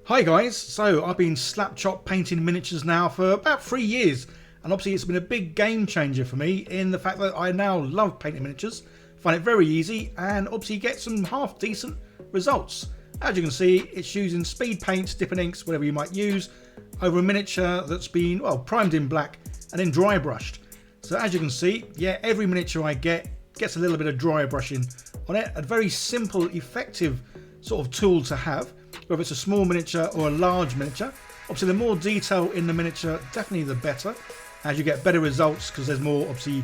Hi guys, so I've been Slapchop painting miniatures now for about 3 years, and obviously it's been a big game changer for me in the fact that I now love painting miniatures, find it very easy, and obviously get some half decent results. As you can see, it's using speed paints, dipping inks, whatever you might use, over a miniature that's been, well, primed in black and then dry brushed. So as you can see, yeah, every miniature I get gets a little bit of dry brushing on it. A very simple, effective sort of tool to have, whether it's a small miniature or a large miniature. Obviously the more detail in the miniature, definitely the better, as you get better results because there's more obviously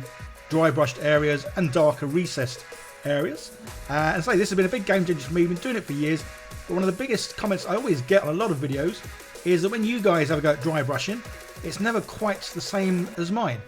dry brushed areas and darker recessed areas. And so this has been a big game changer for me. I've been doing it for years, but one of the biggest comments I always get on a lot of videos is that when you guys have a go at dry brushing, it's never quite the same as mine.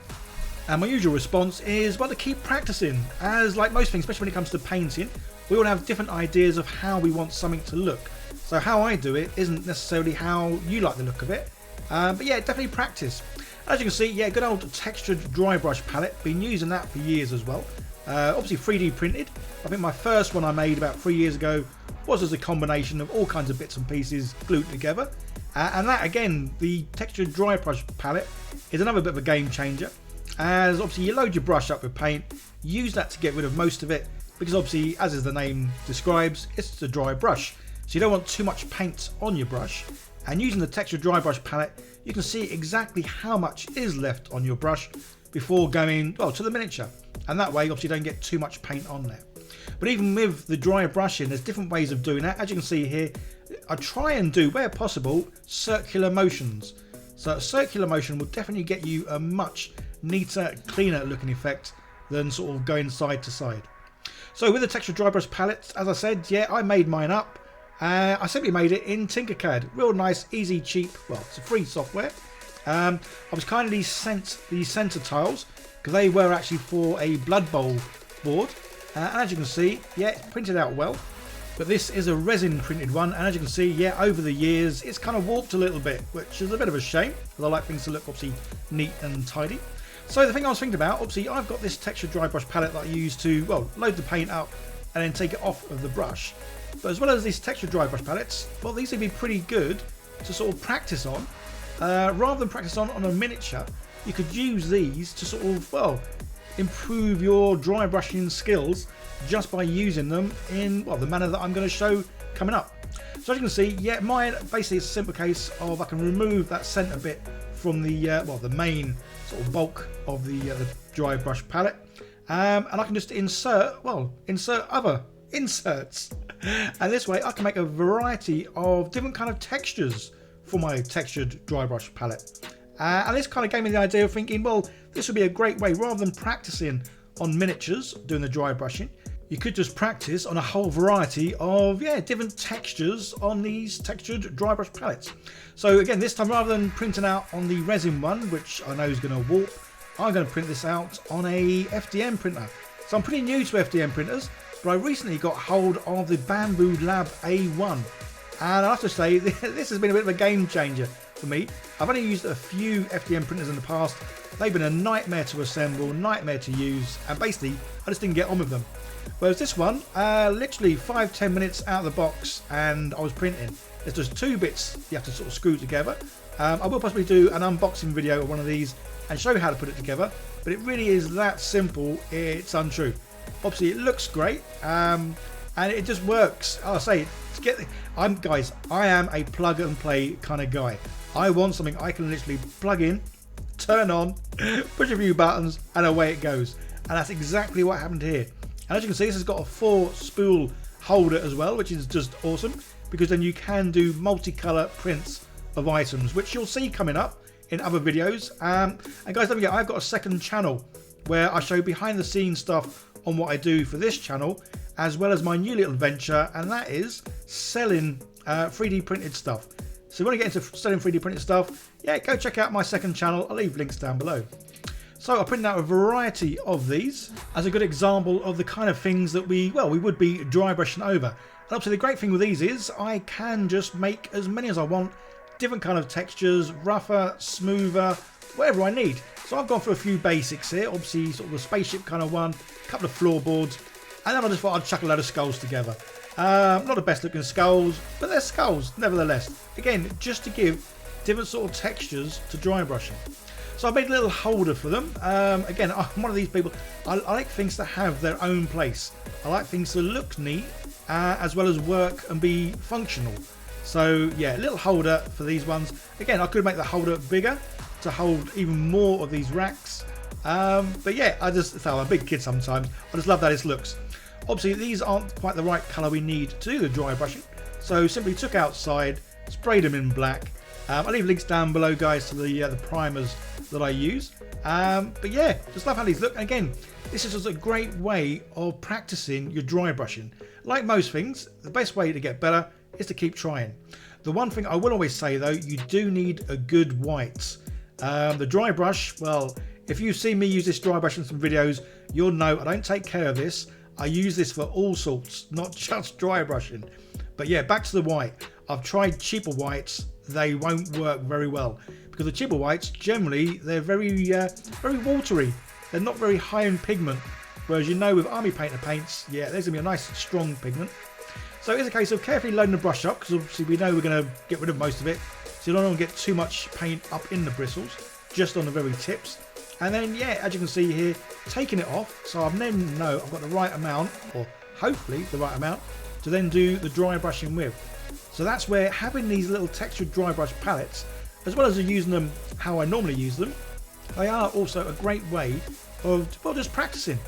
And my usual response is, well, to keep practicing, as like most things, especially when it comes to painting, we all have different ideas of how we want something to look. So how I do it isn't necessarily how you like the look of it. But yeah, definitely practice. As you can see, yeah, good old textured dry brush palette. Been using that for years as well. Obviously 3D printed. I think my first one I made about 3 years ago was as a combination of all kinds of bits and pieces glued together. And that, again, the textured dry brush palette is another bit of a game changer. As obviously you load your brush up with paint, use that to get rid of most of it, because obviously, as the name describes, it's a dry brush. So you don't want too much paint on your brush. And using the textured dry brush palette, you can see exactly how much is left on your brush before going, well, to the miniature. And that way, obviously, you don't get too much paint on there. But even with the dry brushing, there's different ways of doing that. As you can see here, I try and do, where possible, circular motions. So a circular motion will definitely get you a much neater, cleaner looking effect than sort of going side to side. So with the textured dry brush palettes, as I said, yeah, I made mine up. I simply made it in Tinkercad. Real nice, easy, cheap, well, it's a free software. I was kindly sent these centre tiles because they were actually for a Blood Bowl board. And as you can see, yeah, it's printed out well. But this is a resin printed one, and as you can see, yeah, over the years, it's kind of warped a little bit, which is a bit of a shame, because I like things to look obviously neat and tidy. So the thing I was thinking about, obviously I've got this textured dry brush palette that I use to, well, load the paint up and then take it off of the brush. But as well as these textured dry brush palettes, well, these would be pretty good to sort of practice on. Rather than practice on a miniature, you could use these to sort of, well, improve your dry brushing skills just by using them in, well, the manner that I'm going to show coming up. So as you can see, yeah, mine basically is a simple case of I can remove that centre bit from the, well, the main sort of bulk of the dry brush palette, and I can just insert other inserts, and this way I can make a variety of different kind of textures for my textured dry brush palette. And this kind of gave me the idea of thinking, well, this would be a great way, rather than practicing on miniatures doing the dry brushing, you could just practice on a whole variety of, yeah, different textures on these textured dry brush palettes. So again, this time, rather than printing out on the resin one, which I know is going to warp, I'm going to print this out on a FDM printer. So I'm pretty new to FDM printers, but I recently got hold of the Bamboo Lab A1. And I have to say, this has been a bit of a game changer for me. I've only used a few FDM printers in the past. They've been a nightmare to assemble, nightmare to use, and basically I just didn't get on with them. Whereas this one, literally 5-10 minutes out of the box and I was printing. There's just two bits you have to sort of screw together. I will possibly do an unboxing video of one of these and show you how to put it together, but it really is that simple, it's untrue. Obviously it looks great, and it just works. I'll say, guys, I am a plug and play kind of guy. I want something I can literally plug in, turn on, push a few buttons, and away it goes. And that's exactly what happened here. And as you can see, this has got a 4-spool holder as well, which is just awesome, because then you can do multicolour prints of items, which you'll see coming up in other videos. And guys, don't forget, I've got a second channel where I show behind the scenes stuff on what I do for this channel, as well as my new little venture, and that is selling 3D printed stuff. So if you want to get into selling 3D printed stuff, yeah, go check out my second channel. I'll leave links down below. So I printed out a variety of these as a good example of the kind of things that we would be dry brushing over. And obviously the great thing with these is I can just make as many as I want, different kind of textures, rougher, smoother, whatever I need. So I've gone for a few basics here, obviously sort of a spaceship kind of one, a couple of floorboards, and then I just thought I'd chuck a load of skulls together. Not the best looking skulls, but they're skulls nevertheless. Again, just to give different sort of textures to dry brushing. So I made a little holder for them. Again, I'm one of these people, I like things to have their own place. I like things to look neat as well as work and be functional. So yeah, a little holder for these ones. Again, I could make the holder bigger to hold even more of these racks. But yeah, I'm a big kid sometimes. I just love how this looks. Obviously, these aren't quite the right colour we need to do the dry brushing. So simply took outside, sprayed them in black. I'll leave links down below, guys, to the primers that I use. But yeah, just love how these look. And again, this is just a great way of practicing your dry brushing. Like most things, the best way to get better is to keep trying. The one thing I will always say though, you do need a good white. The dry brush, well, if you've seen me use this dry brush in some videos, you'll know I don't take care of this. I use this for all sorts, not just dry brushing. But yeah, back to the white. I've tried cheaper whites. They won't work very well because the cheaper whites generally they're very watery. They're not very high in pigment, whereas you know with army painter paints, yeah, there's gonna be a nice strong pigment. So it's a case of carefully loading the brush up because obviously we know we're gonna get rid of most of it, so you don't want to get too much paint up in the bristles, just on the very tips. And then yeah, as you can see here, taking it off, so I then know I've got the right amount, or hopefully the right amount, to then do the dry brushing with. So that's where having these little textured dry brush palettes, as well as using them how I normally use them, they are also a great way of, well, just practicing,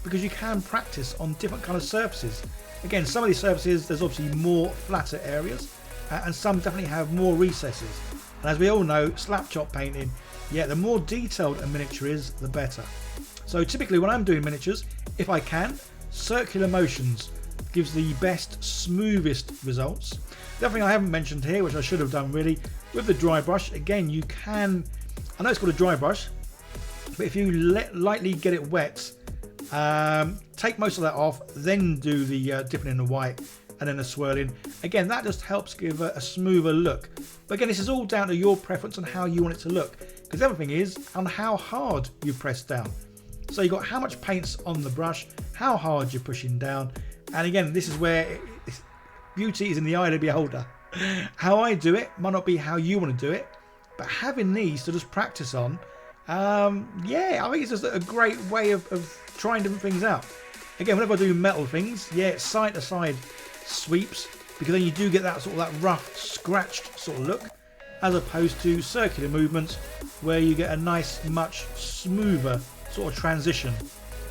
because you can practice on different kind of surfaces. Again, some of these surfaces, there's obviously more flatter areas, and some definitely have more recesses. And as we all know, Slapchop painting, yeah, the more detailed a miniature is, the better. So typically when I'm doing miniatures, if I can, circular motions gives the best, smoothest results. The other thing I haven't mentioned here, which I should have done really, with the dry brush, again, you can, I know it's called a dry brush, but if you lightly get it wet, take most of that off, then do the dipping in the white and then the swirling. Again, that just helps give a smoother look. But again, this is all down to your preference on how you want it to look. Because the other thing is on how hard you press down. So you've got how much paint's on the brush, how hard you're pushing down. And again, this is where beauty is in the eye of the beholder. How I do it might not be how you want to do it, but having these to just practice on, yeah, I think it's just a great way of trying different things out. Again, whenever I do metal things, yeah, it's side to side sweeps, because then you do get that sort of that rough, scratched sort of look, as opposed to circular movements where you get a nice, much smoother sort of transition.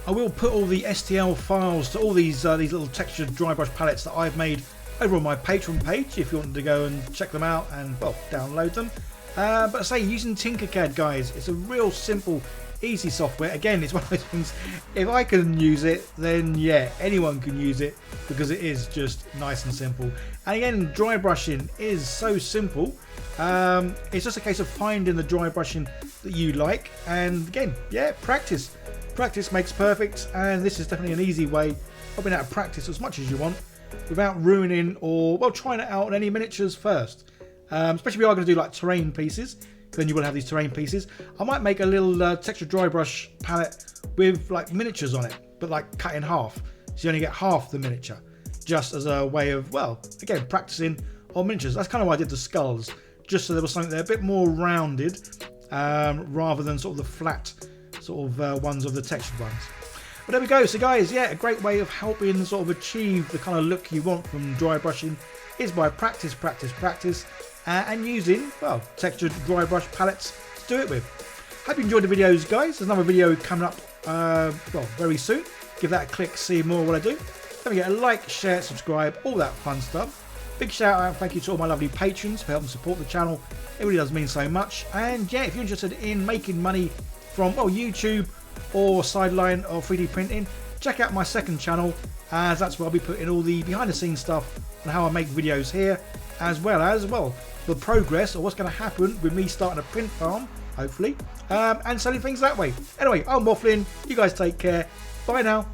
I will put all the STL files to all these little textured dry brush palettes that I've made over on my Patreon page if you want to go and check them out and, well, download them. But I say, using Tinkercad, guys, it's a real simple, easy software. Again, it's one of those things, if I can use it, then yeah, anyone can use it, because it is just nice and simple. And again, dry brushing is so simple. It's just a case of finding the dry brushing that you like, and again, yeah, practice. Practice makes perfect, and this is definitely an easy way of being able to practice as much as you want without ruining or, well, trying it out on any miniatures first. Especially if you are going to do like terrain pieces, then you will have these terrain pieces. I might make a little textured dry brush palette with like miniatures on it, but like cut in half, so you only get half the miniature, just as a way of, well, again, practicing on miniatures. That's kind of why I did the skulls, just so there was something there a bit more rounded, rather than sort of the flat sort of ones of the textured ones. But there we go. So guys, yeah, a great way of helping sort of achieve the kind of look you want from dry brushing is by practice, and using, well, textured dry brush palettes to do it with. Hope you enjoyed the videos, guys. There's another video coming up, well, very soon. Give that a click, see more of what I do. Don't forget to like, share, subscribe, all that fun stuff. Big shout out and thank you to all my lovely patrons for helping support the channel. It really does mean so much. And yeah, if you're interested in making money from, well, YouTube or Sideline or 3D printing, check out my second channel, as that's where I'll be putting all the behind the scenes stuff on how I make videos here, as well as, well, the progress or what's going to happen with me starting a print farm, hopefully, and selling things that way. Anyway, I'm waffling. You guys take care. Bye now.